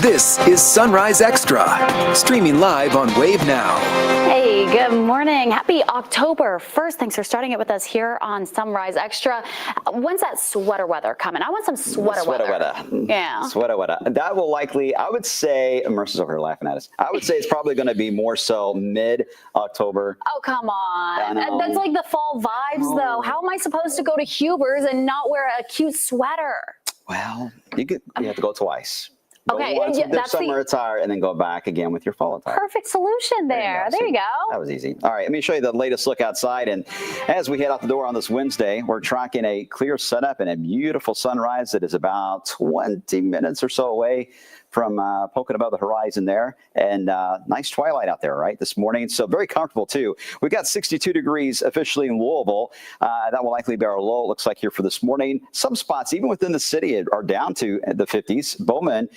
This is Sunrise Extra, streaming live on Wave Now. Hey, good morning. Happy October 1st. Thanks for starting it with us here on Sunrise Extra. When's that sweater weather coming? I want some sweater weather. Yeah. Sweater weather. That will likely, I would say, Marissa's over here laughing at us. I would say it's probably going to be more so mid-October. Oh, come on. That's like the fall vibes, though. How am I supposed to go to Huber's and not wear a cute sweater? Well, you have to go twice. Okay, go once with that's the summer attire and then go back again with your fall attire. Perfect solution there. There you go. That was easy. All right, let me show you the latest look outside. And as we head out the door on this Wednesday, we're tracking a clear setup and a beautiful sunrise that is about 20 minutes or so away from poking above the horizon there. And nice twilight out there, right, this morning. So very comfortable, too. We've got 62 degrees officially in Louisville. That will likely be our low, it looks like, here for this morning. Some spots, even within the city, are down to the 50s. Bowman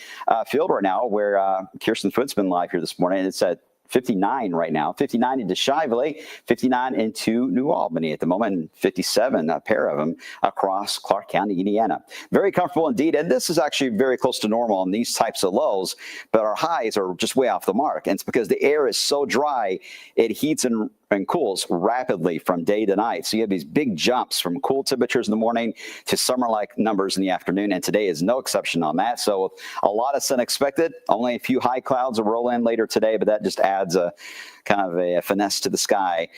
Field right now, where Kirsten Foot's been live here this morning. It's at 59 right now, 59 into Shively, 59 into New Albany at the moment, and 57, a pair of them, across Clark County, Indiana. Very comfortable indeed, and this is actually very close to normal on these types of lows, but our highs are just way off the mark, and it's because the air is so dry, it heats and cools rapidly from day to night. So you have these big jumps from cool temperatures in the morning to summer-like numbers in the afternoon, and today is no exception on that. So a lot of sun expected. Only a few high clouds will roll in later today, but that just adds a kind of a finesse to the sky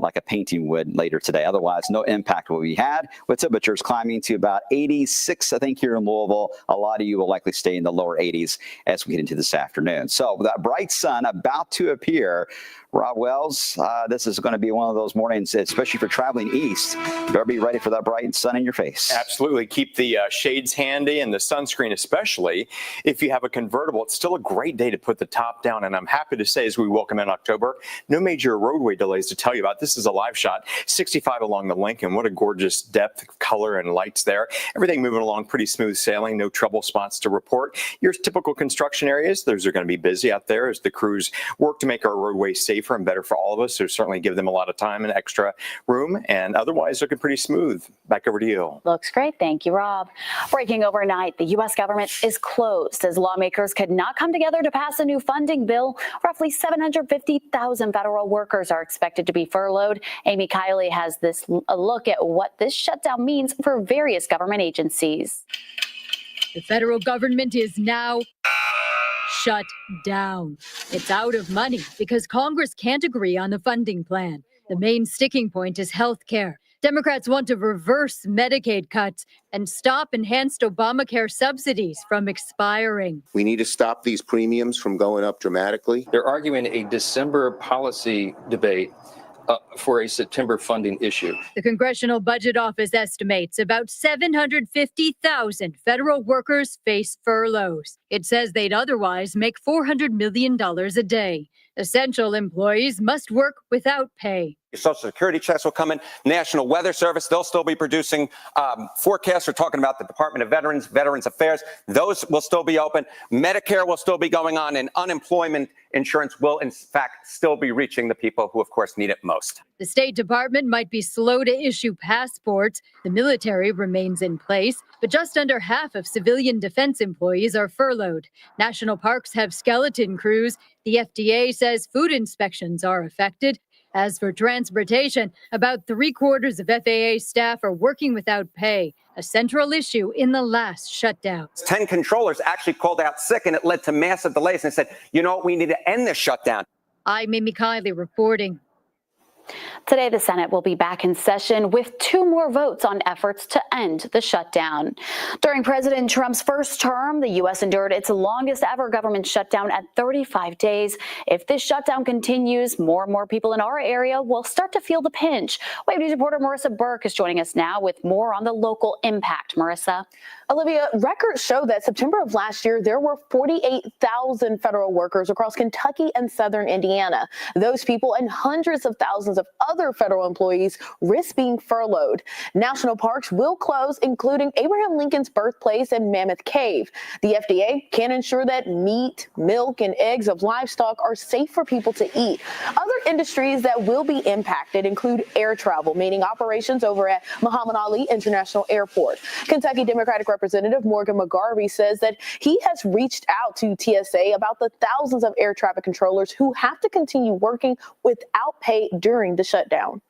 like a painting would later today. Otherwise, no impact will be had, with temperatures climbing to about 86, I think, here in Louisville. A lot of you will likely stay in the lower 80s as we get into this afternoon. So with that bright sun about to appear, Rob Wells, this is going to be one of those mornings, especially for traveling east. Better be ready for that bright sun in your face. Absolutely. Keep the shades handy and the sunscreen, especially if you have a convertible. It's still a great day to put the top down. And I'm happy to say, as we welcome in October, no major roadway delays to tell you about. This is a live shot, 65 along the Lincoln. What a gorgeous depth of color and lights there. Everything moving along pretty smooth sailing. No trouble spots to report. Your typical construction areas, those are going to be busy out there as the crews work to make our roadways safer and better for all of us. So certainly give them a lot of time and extra room, and otherwise looking pretty smooth. Back over to you. Looks great. Thank you, Rob. Breaking overnight, the U.S. government is closed as lawmakers could not come together to pass a new funding bill. Roughly 750,000 federal workers are expected to be furloughed. Amy Kiley has a look at what this shutdown means for various government agencies. The federal government is now shut down. It's out of money because Congress can't agree on the funding plan. The main sticking point is health care. Democrats want to reverse Medicaid cuts and stop enhanced Obamacare subsidies from expiring. We need to stop these premiums from going up dramatically. They're arguing a December policy debate for a September funding issue. The Congressional Budget Office estimates about 750,000 federal workers face furloughs. It says they'd otherwise make $400 million a day. Essential employees must work without pay. Social Security checks will come in. National Weather Service, they'll still be producing forecasts. We're talking about the Department of Veterans Affairs. Those will still be open. Medicare will still be going on, and unemployment insurance will, in fact, still be reaching the people who, of course, need it most. The State Department might be slow to issue passports. The military remains in place, but just under half of civilian defense employees are furloughed. National parks have skeleton crews. The FDA says food inspections are affected. As for transportation, about 3/4 of FAA staff are working without pay, a central issue in the last shutdown. 10 controllers actually called out sick, and it led to massive delays. And they said, you know what, we need to end this shutdown. I'm Amy Kiley reporting. Today, the Senate will be back in session with 2 more votes on efforts to end the shutdown. During President Trump's first term, the U.S. endured its longest ever government shutdown at 35 days. If this shutdown continues, more and more people in our area will start to feel the pinch. Wave News reporter Marissa Burke is joining us now with more on the local impact. Marissa. Olivia, records show that September of last year, there were 48,000 federal workers across Kentucky and southern Indiana. Those people and hundreds of thousands of other federal employees risk being furloughed. National parks will close, including Abraham Lincoln's birthplace and Mammoth Cave. The FDA can ensure that meat, milk, and eggs of livestock are safe for people to eat. Other industries that will be impacted include air travel, meaning operations over at Muhammad Ali International Airport. Kentucky Democratic Representative Morgan McGarvey says that he has reached out to TSA about the thousands of air traffic controllers who have to continue working without pay during the shutdown.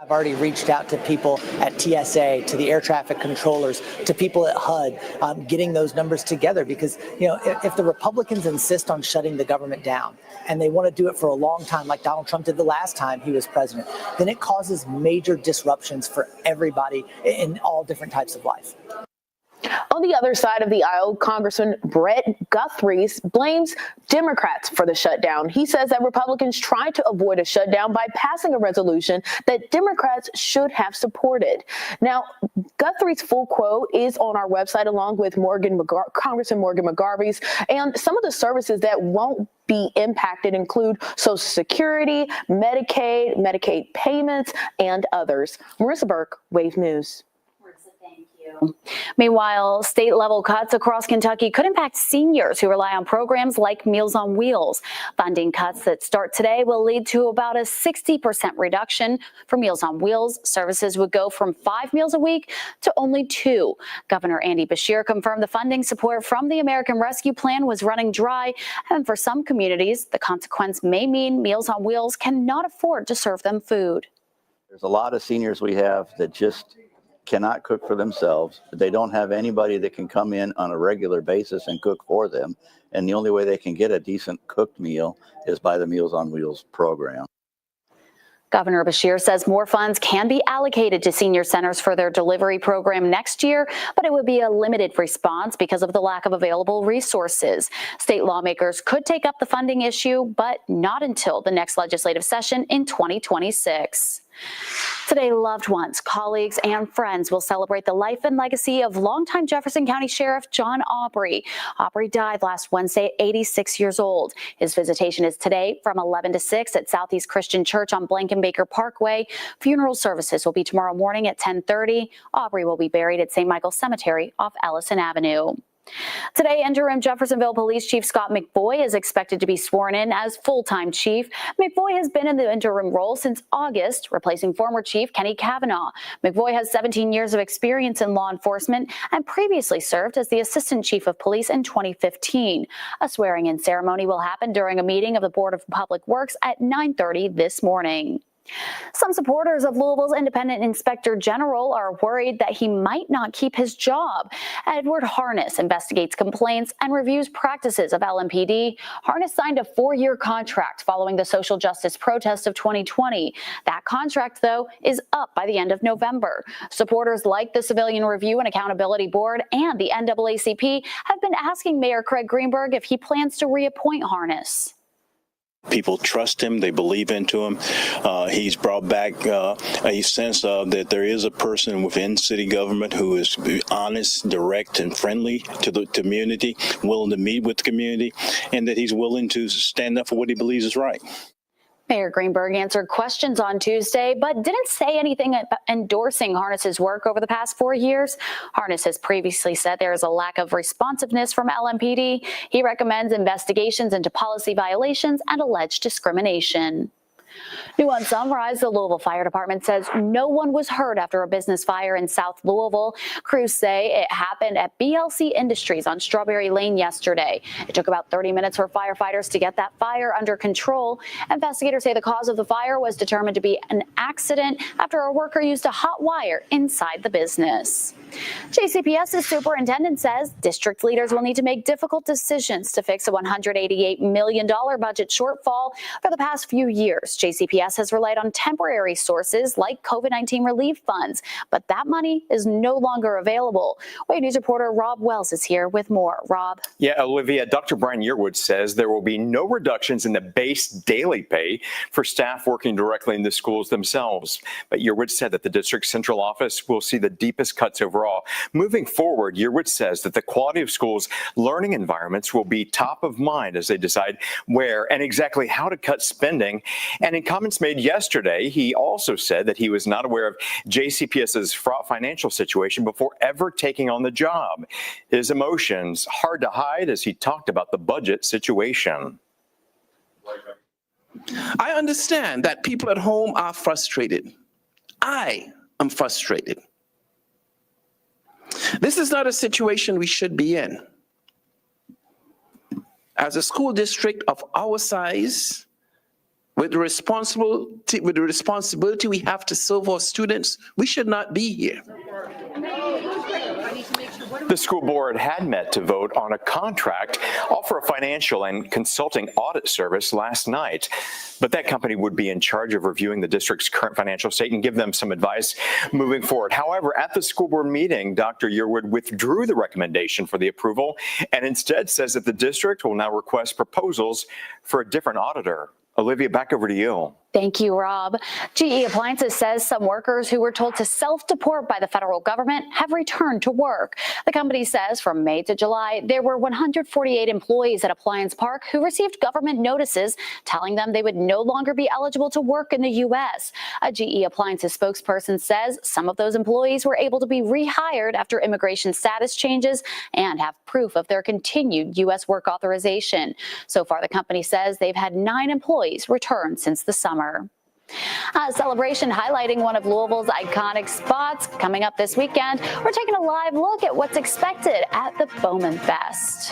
I've already reached out to people at TSA, to the air traffic controllers, to people at HUD, getting those numbers together because, if the Republicans insist on shutting the government down and they want to do it for a long time, like Donald Trump did the last time he was president, then it causes major disruptions for everybody in all different types of life. On the other side of the aisle, Congressman Brett Guthrie blames Democrats for the shutdown. He says that Republicans tried to avoid a shutdown by passing a resolution that Democrats should have supported. Now, Guthrie's full quote is on our website, along with Congressman Morgan McGarvey's, and some of the services that won't be impacted include Social Security, Medicaid payments, and others. Marissa Burke, Wave News. Meanwhile, state-level cuts across Kentucky could impact seniors who rely on programs like Meals on Wheels. Funding cuts that start today will lead to about a 60% reduction for Meals on Wheels. Services would go from 5 meals a week to only 2. Governor Andy Beshear confirmed the funding support from the American Rescue Plan was running dry, and for some communities, the consequence may mean Meals on Wheels cannot afford to serve them food. There's a lot of seniors we have that just cannot cook for themselves. They don't have anybody that can come in on a regular basis and cook for them. And the only way they can get a decent cooked meal is by the Meals on Wheels program. Governor Beshear says more funds can be allocated to senior centers for their delivery program next year, but it would be a limited response because of the lack of available resources. State lawmakers could take up the funding issue, but not until the next legislative session in 2026. Today, loved ones, colleagues, and friends will celebrate the life and legacy of longtime Jefferson County Sheriff John Aubrey. Aubrey died last Wednesday at 86 years old. His visitation is today from 11 to 6 at Southeast Christian Church on Blankenbaker Parkway. Funeral services will be tomorrow morning at 10:30. Aubrey will be buried at St. Michael's Cemetery off Ellison Avenue. Today, interim Jeffersonville Police Chief Scott McBoy is expected to be sworn in as full-time chief. McBoy has been in the interim role since August, replacing former Chief Kenny Kavanaugh. McBoy has 17 years of experience in law enforcement and previously served as the Assistant Chief of Police in 2015. A swearing-in ceremony will happen during a meeting of the Board of Public Works at 9:30 this morning. Some supporters of Louisville's independent inspector general are worried that he might not keep his job. Edward Harness investigates complaints and reviews practices of LMPD. Harness signed a 4-year contract following the social justice protests of 2020. That contract, though, is up by the end of November. Supporters like the Civilian Review and Accountability Board and the NAACP have been asking Mayor Craig Greenberg if he plans to reappoint Harness. People trust him. They believe into him. He's brought back a sense of that there is a person within city government who is honest, direct, and friendly to the community, willing to meet with the community, and that he's willing to stand up for what he believes is right. Mayor Greenberg answered questions on Tuesday, but didn't say anything about endorsing Harness's work over the past 4 years. Harness has previously said there is a lack of responsiveness from LMPD. He recommends investigations into policy violations and alleged discrimination. New on Sunrise, the Louisville Fire Department says no one was hurt after a business fire in South Louisville. Crews say it happened at BLC Industries on Strawberry Lane yesterday. It took about 30 minutes for firefighters to get that fire under control. Investigators say the cause of the fire was determined to be an accident after a worker used a hot wire inside the business. JCPS's superintendent says district leaders will need to make difficult decisions to fix a $188 million budget shortfall. For the past few years, JCPS has relied on temporary sources like COVID-19 relief funds, but that money is no longer available. Wave News reporter Rob Wells is here with more. Rob. Yeah, Olivia, Dr. Brian Yearwood says there will be no reductions in the base daily pay for staff working directly in the schools themselves. But Yearwood said that the district's central office will see the deepest cuts overall. overall. Moving forward, Yearwood says that the quality of schools' learning environments will be top of mind as they decide where and exactly how to cut spending. And in comments made yesterday, he also said that he was not aware of JCPS's fraught financial situation before ever taking on the job. His emotions hard to hide as he talked about the budget situation. I understand that people at home are frustrated. I am frustrated. This is not a situation we should be in. As a school district of our size, with the responsibility we have to serve our students, we should not be here. The school board had met to vote on a contract, offer a financial and consulting audit service last night. But that company would be in charge of reviewing the district's current financial state and give them some advice moving forward. However, at the school board meeting, Dr. Yearwood withdrew the recommendation for the approval and instead says that the district will now request proposals for a different auditor. Olivia, back over to you. Thank you, Rob. GE Appliances says some workers who were told to self-deport by the federal government have returned to work. The company says from May to July, there were 148 employees at Appliance Park who received government notices telling them they would no longer be eligible to work in the U.S. A GE Appliances spokesperson says some of those employees were able to be rehired after immigration status changes and have proof of their continued U.S. work authorization. So far, the company says they've had 9 employees return since the summer. A celebration highlighting one of Louisville's iconic spots coming up this weekend. We're taking a live look at what's expected at the Bowman Fest.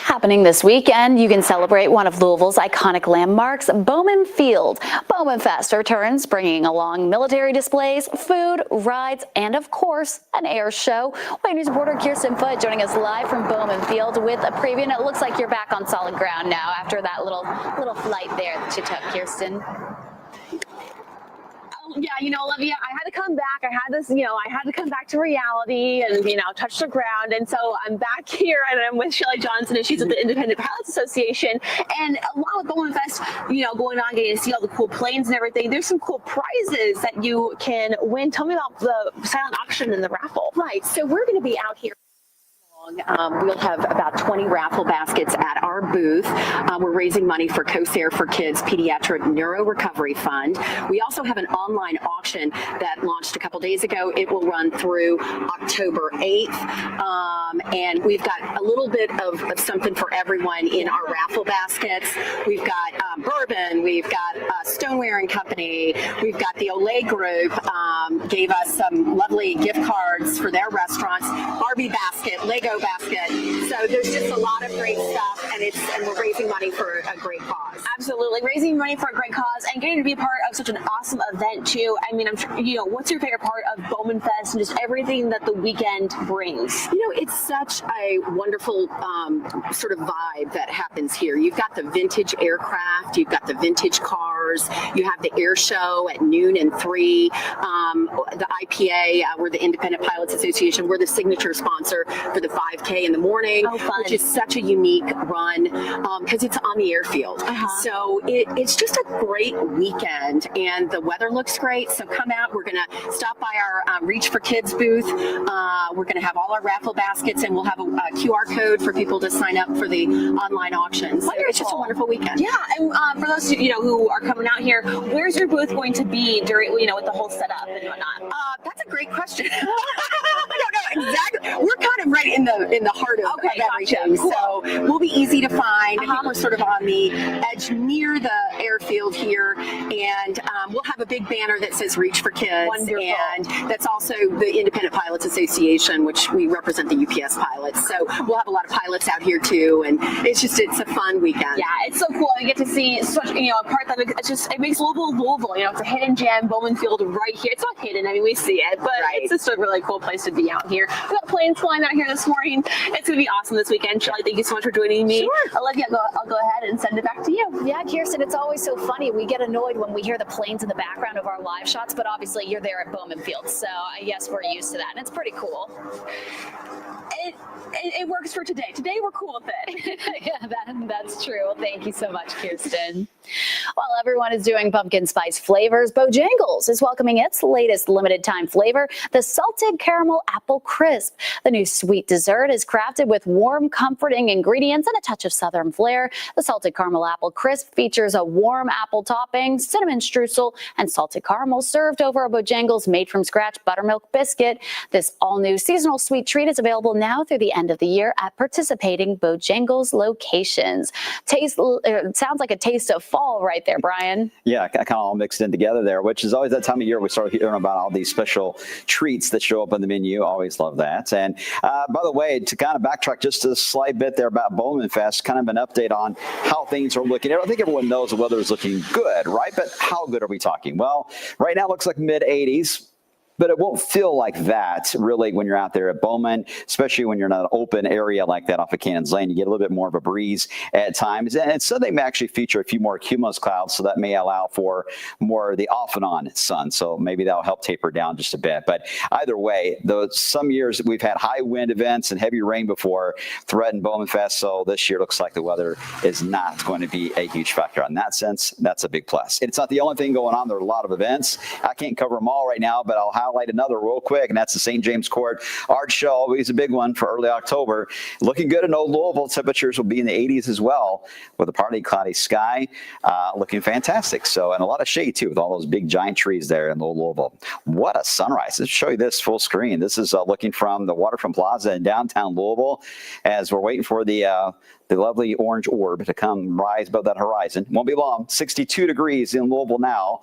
Happening this weekend, you can celebrate one of Louisville's iconic landmarks, Bowman Field. Bowman Fest returns, bringing along military displays, food, rides, and of course, an air show. White News reporter Kirsten Foote joining us live from Bowman Field with a preview. And it looks like you're back on solid ground now after that little flight there that you took, Kirsten. Yeah, Olivia, I had to come back. I had to come back to reality and, touch the ground. And so I'm back here and I'm with Shelly Johnson, and she's with the Independent Pilots Association. And along with Bowman Fest, going on, getting to see all the cool planes and everything, there's some cool prizes that you can win. Tell me about the silent auction and the raffle. Right. So we're going to be out here We'll have about 20 raffle baskets at our booth. We're raising money for COSAIR for Kids Pediatric Neuro Recovery Fund. We also have an online auction that launched a couple days ago. It will run through October 8th. And we've got a little bit of something for everyone in our raffle baskets. We've got bourbon, we've got Stoneware and Company, we've got the Olay Group, gave us some lovely gift cards for their restaurants, Barbie basket, Lego basket. So there's just a lot of great stuff, and we're raising money for a great cause. Absolutely, raising money for a great cause and getting to be a part of such an awesome event too. I mean, I'm sure, what's your favorite part of Bowman Fest and just everything that the weekend brings? It's such a wonderful sort of vibe that happens here. You've got the vintage aircraft, you've got the vintage cars, you have the air show at noon and 3. The IPA, we're the Independent Pilots Association. We're the signature sponsor for the 5K in the morning, which is such a unique run because it's on the airfield. So it's just a great weekend, and the weather looks great. So come out. We're going to stop by our Reach for Kids booth. We're going to have all our raffle baskets, and we'll have a QR code for people to sign up for the online auctions. So it's just a wonderful weekend. Yeah, and for those who are coming out here, where's your booth going to be during with the whole setup and whatnot? That's a great question. I don't know exactly. We're kind of right in the heart of everything. Cool. So we'll be easy to find. I think we're sort of on the edge near the airfield here, and we'll have a big banner that says Reach for Kids. Wonderful. And that's also the Independent Pilots Association, which we represent the UPS pilots. So we'll have a lot of pilots out here too, and it's a fun weekend. Yeah, it's so cool. You get to see such a part that it makes Louisville. It's a hidden gem, Bowman Field right here. It's not hidden. I mean, we see it, but it's just a really cool place to be out here. We got planes flying out here this morning. It's going to be awesome this weekend. Shelley, thank you so much for joining me. Sure. Olivia, I'll go ahead and send it back to you. Yeah, Kirsten, it's always so funny. We get annoyed when we hear the planes in the background of our live shots, but obviously you're there at Bowman Field, so I guess we're used to that, and it's pretty cool. It works for today. Today we're cool with it. Yeah, that's true. Well, thank you so much, Kirsten. While everyone is doing pumpkin spice flavors, Bojangles is welcoming its latest limited time flavor, the Salted Caramel Apple Crisp. The new sweet dessert is crafted with warm, comforting ingredients and a touch of southern flair. The Salted Caramel Apple Crisp features a warm apple topping, cinnamon streusel, and salted caramel served over a Bojangles made from scratch buttermilk biscuit. This all-new seasonal sweet treat is available now through the end of the year at participating Bojangles locations. Sounds like a taste of fall right there, Brian. Yeah, kind of all mixed in together there, which is always that time of year we start hearing about all these special treats that show up on the menu. Always love that. And by the way, to kind of backtrack just a slight bit there about Bowman Fest, kind of an update on how things are looking. I think everyone knows the weather is looking good, right? But how good are we talking? Well, right now it looks like mid-80s. But it won't feel like that really when you're out there at Bowman, especially when you're in an open area like that off of Cannons Lane. You get a little bit more of a breeze at times. And so they may actually feature a few more cumulus clouds, so that may allow for more of the off and on sun. So maybe that'll help taper down just a bit. But either way, some years we've had high wind events and heavy rain before threaten Bowman Fest. So this year looks like the weather is not going to be a huge factor. In that sense, that's a big plus. It's not the only thing going on. There are a lot of events. I can't cover them all right now, but I'll highlight another real quick, and that's the St. James Court Art Show. Always a big one for early October. Looking good in Old Louisville. Temperatures will be in the 80s as well, with a partly cloudy sky. Looking fantastic. So, and a lot of shade too, with all those big giant trees there in Old Louisville. What a sunrise. Let's show you this full screen. This is looking from the Waterfront Plaza in downtown Louisville as we're waiting for the lovely orange orb to come rise above that horizon. Won't be long. 62 degrees in Louisville now.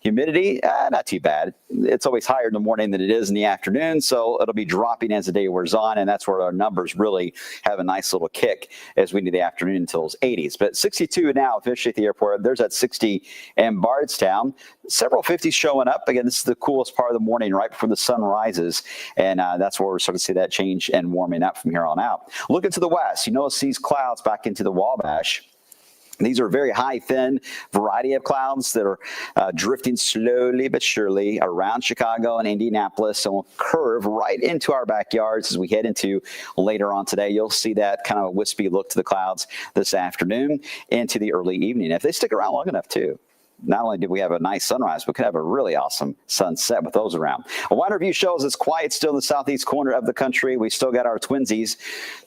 Humidity, not too bad. It's always higher in the morning than it is in the afternoon, so it'll be dropping as the day wears on, and that's where our numbers really have a nice little kick as we do the afternoon until those 80s. But 62 now officially at the airport. There's that 60 in Bardstown. Several 50s showing up. Again, this is the coolest part of the morning right before the sun rises, and that's where we're starting to see that change and warming up from here on out. Looking to the west, you notice these clouds back into the Wabash. These are a very high, thin variety of clouds that are drifting slowly but surely around Chicago and Indianapolis, and will curve right into our backyards as we head into later on today. You'll see that kind of a wispy look to the clouds this afternoon into the early evening, if they stick around long enough too. not only do we have a nice sunrise, we could have a really awesome sunset with those around. A wider view shows it's quiet still in the southeast corner of the country. We still got our twinsies,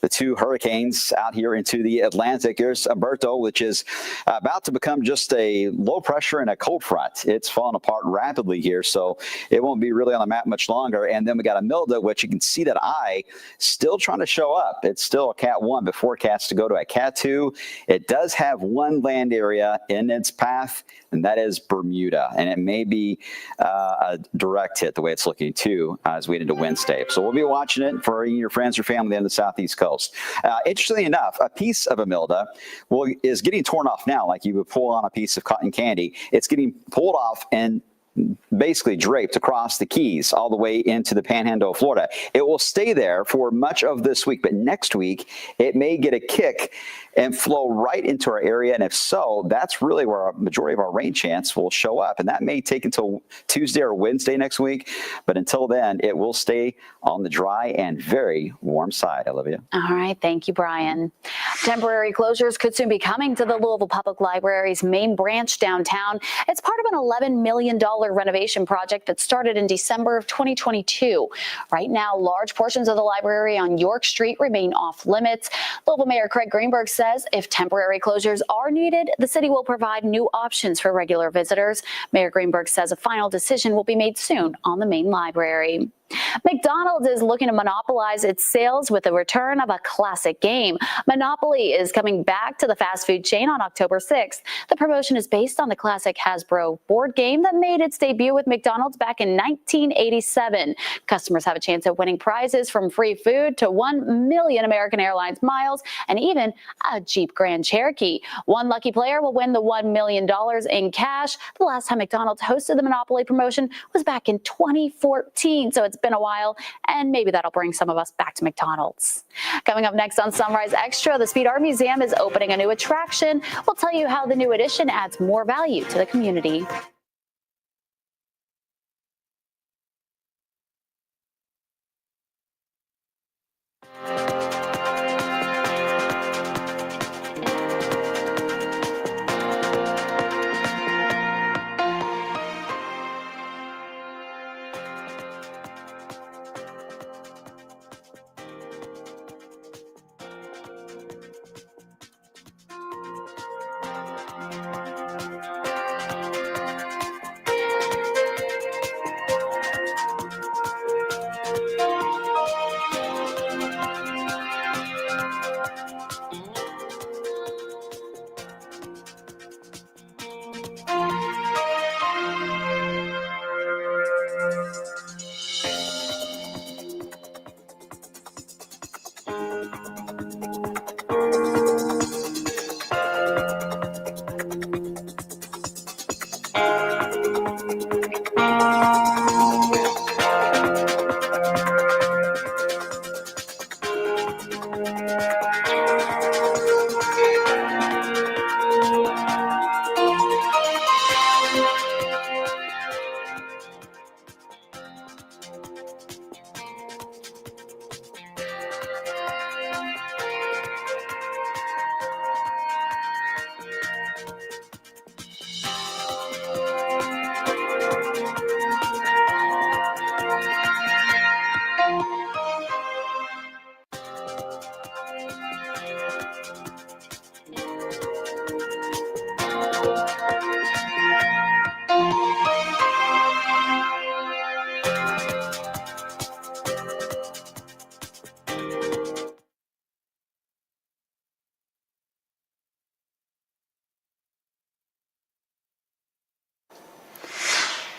the two hurricanes out here into the Atlantic. Here's Umberto, which is about to become just a low pressure and a cold front. It's falling apart rapidly here, so it won't be really on the map much longer. And then we got a Milda, which you can see that eye still trying to show up. It's still a Cat 1, but forecast to go to a Cat 2. It does have one land area in its path, and that is Bermuda. And it may be a direct hit the way it's looking too as we head into Wednesday. So we'll be watching it for your friends or family on the southeast coast. Interestingly enough, a piece of a Milda is getting torn off now, like you would pull on a piece of cotton candy. It's getting pulled off and basically draped across the Keys all the way into the panhandle of Florida. It will stay there for much of this week, but next week it may get a kick and flow right into our area. And if so, that's really where a majority of our rain chance will show up. And that may take until Tuesday or Wednesday next week. But until then, it will stay on the dry and very warm side, Olivia. All right. Thank you, Brian. Temporary closures could soon be coming to the Louisville Public Library's main branch downtown. It's part of an $11 million renovation project that started in December of 2022. Right now, large portions of the library on York Street remain off limits. Louisville Mayor Craig Greenberg says if temporary closures are needed, the city will provide new options for regular visitors. Mayor Greenberg says a final decision will be made soon on the main library. McDonald's is looking to monopolize its sales with the return of a classic game. Monopoly is coming back to the fast food chain on October 6th. The promotion is based on the classic Hasbro board game that made its debut with McDonald's back in 1987. Customers have a chance at winning prizes from free food to 1 million American Airlines miles and even a Jeep Grand Cherokee. One lucky player will win the $1 million in cash. The last time McDonald's hosted the Monopoly promotion was back in 2014, so it's been a while, and maybe that'll bring some of us back to McDonald's. Coming up next on Sunrise Extra, the Speed Art Museum is opening a new attraction. We'll tell you how the new addition adds more value to the community.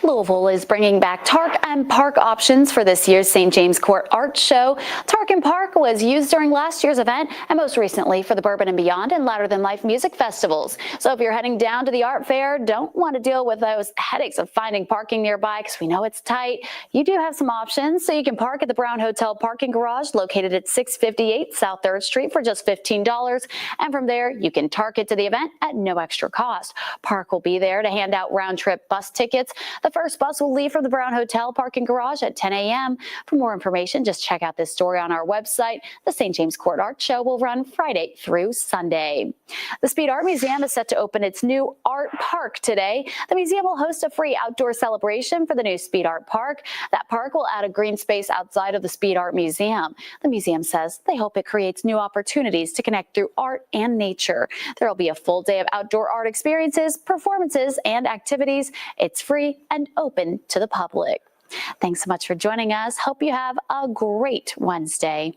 Louisville is bringing back Tark and Park options for this year's St. James Court Art Show. Tark and Park was used during last year's event and most recently for the Bourbon and Beyond and Louder Than Life music festivals. So if you're heading down to the art fair, don't want to deal with those headaches of finding parking nearby because we know it's tight. You do have some options, so you can park at the Brown Hotel parking garage located at 658 South 3rd Street for just $15. And from there, you can Tark it to the event at no extra cost. Park will be there to hand out round-trip bus tickets. The first bus will leave from the Brown Hotel parking garage at 10 a.m. For more information, just check out this story on our website. The St. James Court Art Show will run Friday through Sunday. The Speed Art Museum is set to open its new art park today. The museum will host a free outdoor celebration for the new Speed Art Park. That park will add a green space outside of the Speed Art Museum. The museum says they hope it creates new opportunities to connect through art and nature. There will be a full day of outdoor art experiences, performances, and activities. It's free and open to the public. Thanks so much for joining us. Hope you have a great Wednesday.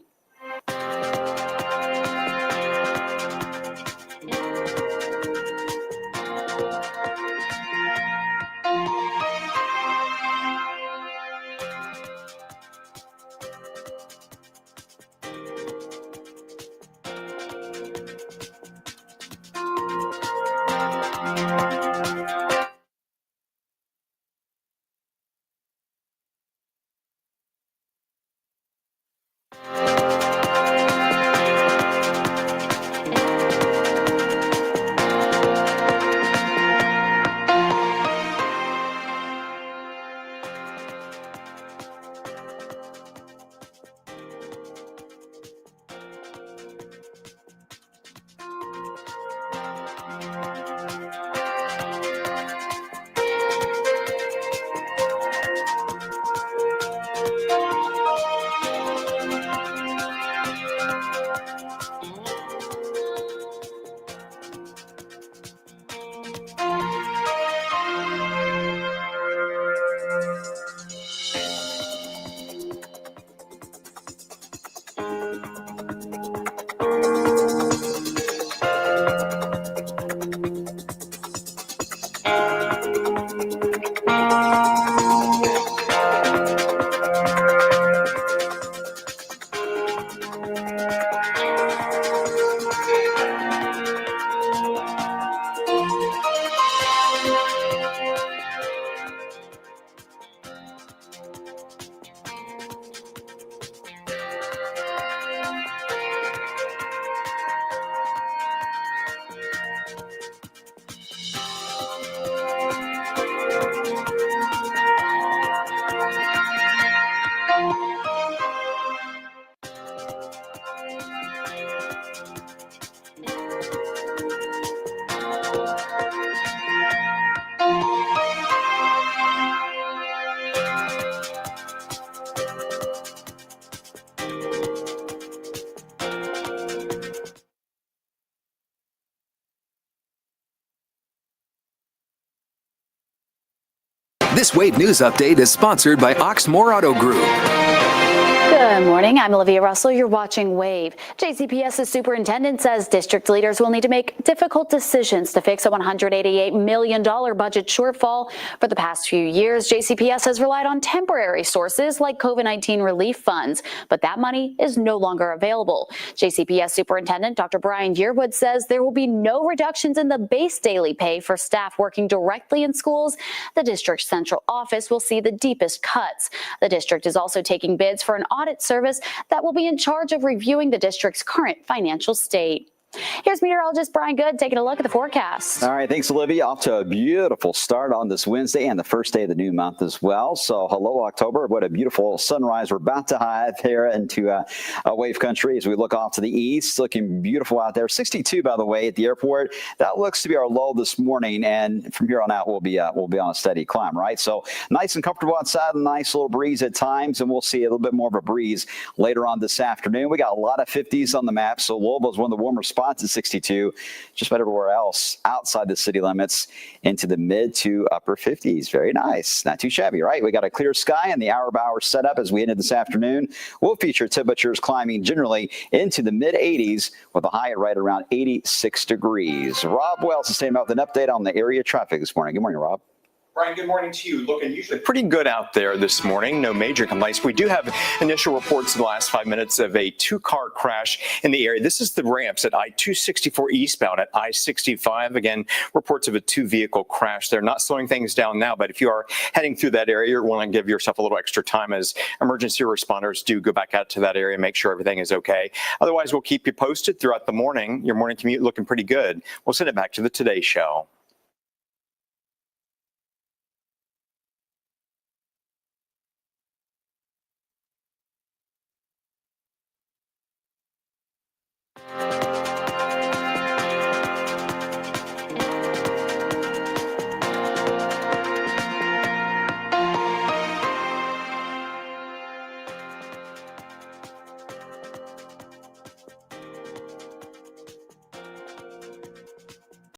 This Wave News Update is sponsored by Oxmoor Auto Group. Good morning. I'm Olivia Russell. You're watching Wave. JCPS's superintendent says district leaders will need to make difficult decisions to fix a $188 million budget shortfall. For the past few years, JCPS has relied on temporary sources like COVID-19 relief funds, but that money is no longer available. JCPS Superintendent Dr. Brian Yearwood says there will be no reductions in the base daily pay for staff working directly in schools. The district's central office will see the deepest cuts. The district is also taking bids for an audit service that will be in charge of reviewing the district's current financial state. Here's meteorologist Brian Good taking a look at the forecast. All right, thanks, Olivia. Off to a beautiful start on this Wednesday and the first day of the new month as well. So hello, October. What a beautiful sunrise we're about to have here into Wave Country as we look off to the east. Looking beautiful out there. 62, by the way, at the airport. That looks to be our low this morning, and from here on out, we'll be on a steady climb, right? So nice and comfortable outside, a nice little breeze at times, and we'll see a little bit more of a breeze later on this afternoon. We got a lot of 50s on the map, so Louisville is one of the warmer spots at 62, just about everywhere else outside the city limits into the mid to upper 50s. Very nice. Not too shabby, right? We got a clear sky and the hour-by-hour setup as we head into this afternoon. We'll feature temperatures climbing generally into the mid 80s with a high at right around 86 degrees. Rob Wells is staying up with an update on the area traffic this morning. Good morning, Rob. Brian, good morning to you. Looking usually pretty good out there this morning. No major complaints. We do have initial reports in the last 5 minutes of a two-car crash in the area. This is the ramps at I-264 eastbound at I-65. Again, reports of a two-vehicle crash. They're not slowing things down now, but if you are heading through that area, you're willing to give yourself a little extra time as emergency responders do go back out to that area and make sure everything is okay. Otherwise, we'll keep you posted throughout the morning. Your morning commute looking pretty good. We'll send it back to the Today Show.